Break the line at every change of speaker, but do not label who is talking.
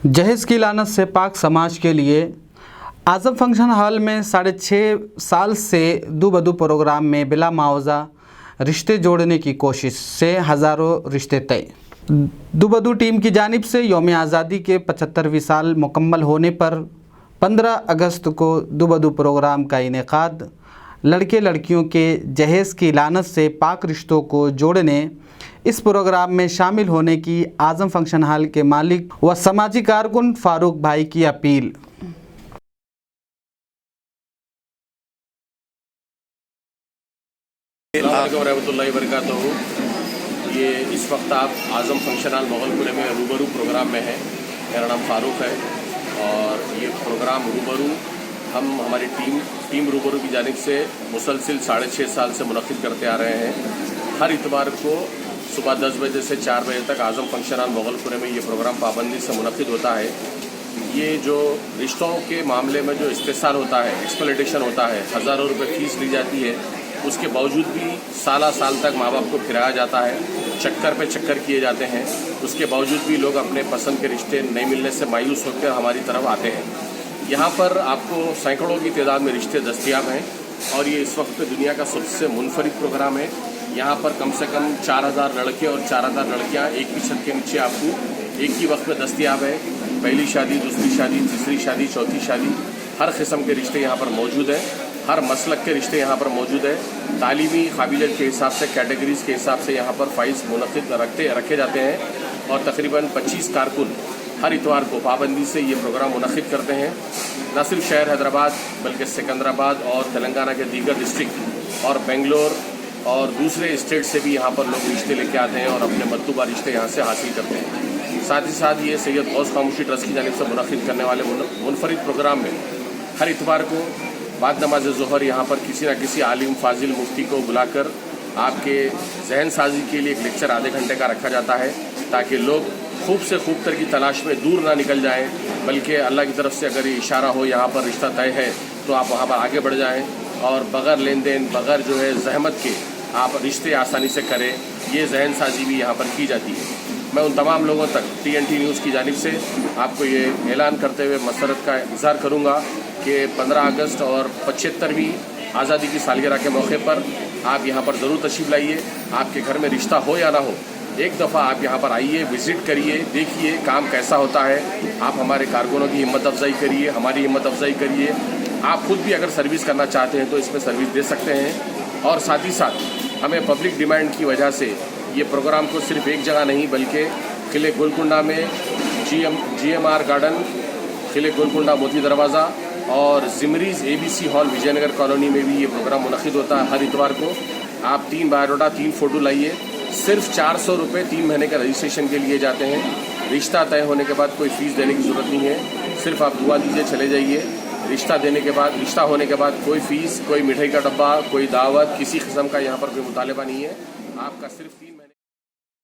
जहेज की लानत से पाक समाज के लिए आज़म फंक्शन हॉल में 6.5 साल से दो बदू प्रोग्राम में बिला मुआवजा रिश्ते जोड़ने की कोशिश से हज़ारों रिश्ते तय। दो बदू टीम की जानिब से यौम आज़ादी के 75वीं साल मुकम्मल होने पर 15 अगस्त को दो बदू प्रोग्राम का इनेकाद लड़के लड़कियों के जहेज़ की लानत से पाक रिश्तों को जोड़ने इस प्रोग्राम में शामिल होने की आज़म फंक्शन हॉल के मालिक व समाजी कारकुन फारूक भाई की अपील।
रहमतुल्लाहि वबरकातुहू। ये इस वक्त आप आज़म फंक्शन हॉल मोगलपुरे में रूबरू प्रोग्राम में हैं। मेरा नाम फारूक है और ये प्रोग्राम रूबरू हम हमारी टीम रूबरू की जानिब से मुसलसिल 6.5 साल से मुनक़िद करते आ रहे हैं। हर इतवार को सुबह 10 बजे से 4 बजे तक आज़म फंक्शन हॉल मोगलपुरे में ये प्रोग्राम पाबंदी से मुनक़िद होता है। ये जो रिश्तों के मामले में जो इस्तेसाल होता है, एक्सप्लॉयटेशन होता है, हज़ारों रुपये फ़ीस ली जाती है, उसके बावजूद भी साल तक माँ बाप को फिराया जाता है, चक्कर पे चक्कर किए जाते हैं। उसके बावजूद भी लोग अपने पसंद के रिश्ते नहीं मिलने से मायूस होकर हमारी तरफ आते हैं। यहाँ पर आपको सैकड़ों की तादाद में रिश्ते दस्तयाब हैं और ये इस वक्त दुनिया का सबसे मुनफरिद प्रोग्राम है। यहाँ पर कम से कम 4000 लड़के और 4000 लड़कियाँ एक ही छत के नीचे आपको एक ही वक्त में दस्तयाब है। पहली शादी, दूसरी शादी, तीसरी शादी, चौथी शादी, हर किस्म के रिश्ते यहाँ पर मौजूद हैं। हर मसलक के रिश्ते यहाँ पर मौजूद है। तालीमी काबिलियत के हिसाब से, कैटेगरीज़ के हिसाब से यहाँ पर फ़ाइज़ मुनक़िद रखे जाते हैं और तकरीबन 25 कारकुन हर इतवार को पाबंदी से ये प्रोग्राम मुनक़िद करते हैं। न सिर्फ शहर हैदराबाद बल्कि सिकंदराबाद और तेलंगाना के दीगर डिस्ट्रिक्ट और बेंगलोर और दूसरे स्टेट से भी यहाँ पर लोग रिश्ते लेके आते हैं और अपने मतलूबा रिश्ते यहाँ से हासिल करते हैं। साथ ही साथ ये सैयद गौस खामोशी ट्रस्ट की जानिब से मुनक़िद करने वाले मुनफरिद प्रोग्राम में हर इतवार को बाद नमाज ज़ोहर यहाँ पर किसी न किसी आलिम फाजिल मुफ्ती को बुलाकर आपके जहन साजी के लिए एक लेक्चर आधे घंटे का रखा जाता है ताकि लोग खूब से खूब तर की तलाश में दूर ना निकल जाएं, बल्कि अल्लाह की तरफ से अगर ये इशारा हो यहाँ पर रिश्ता तय है तो आप वहाँ पर आगे बढ़ जाएं और बग़ैर लेन देन, बग़ैर जो है जहमत के आप रिश्ते आसानी से करें। ये जहन साजी भी यहाँ पर की जाती है। मैं उन तमाम लोगों तक TNT न्यूज़ की जानिब से आपको ये ऐलान करते हुए मसरत का इज़हार करूँगा कि 15 अगस्त और 75वीं आज़ादी की सालगिरह के मौके पर आप यहाँ पर ज़रूर तशरीफ़ लाइए। आपके घर में रिश्ता हो या ना हो, एक दफ़ा आप यहाँ पर आइए, विज़िट करिए, देखिए काम कैसा होता है। आप हमारे कारकुनों की हिम्मत अफजाई करिए, हमारी हिम्मत अफजाई करिए। आप खुद भी अगर सर्विस करना चाहते हैं तो इसमें सर्विस दे सकते हैं। और साथ ही साथ हमें पब्लिक डिमांड की वजह से ये प्रोग्राम को सिर्फ एक जगह नहीं बल्कि किले गोलकुंडा में GMR गार्डन, किले गोलकुंडा मोती दरवाज़ा और जिमरीज़ ABC हॉल विजयनगर कॉलोनी में भी ये प्रोग्राम मुनक़िद होता है हर इतवार को। आप 3 बायोडाटा 3 फ़ोटो लाइए। सिर्फ 400 रुपये 3 महीने का रजिस्ट्रेशन के लिए जाते हैं। रिश्ता तय होने के बाद कोई फ़ीस देने की ज़रूरत नहीं है। सिर्फ आप दुआ दीजिए, चले जाइए। रिश्ता होने के बाद कोई फ़ीस, कोई मिठाई का डब्बा, कोई दावत, किसी किस्म का यहाँ पर कोई मुतालबा नहीं है। आपका सिर्फ 3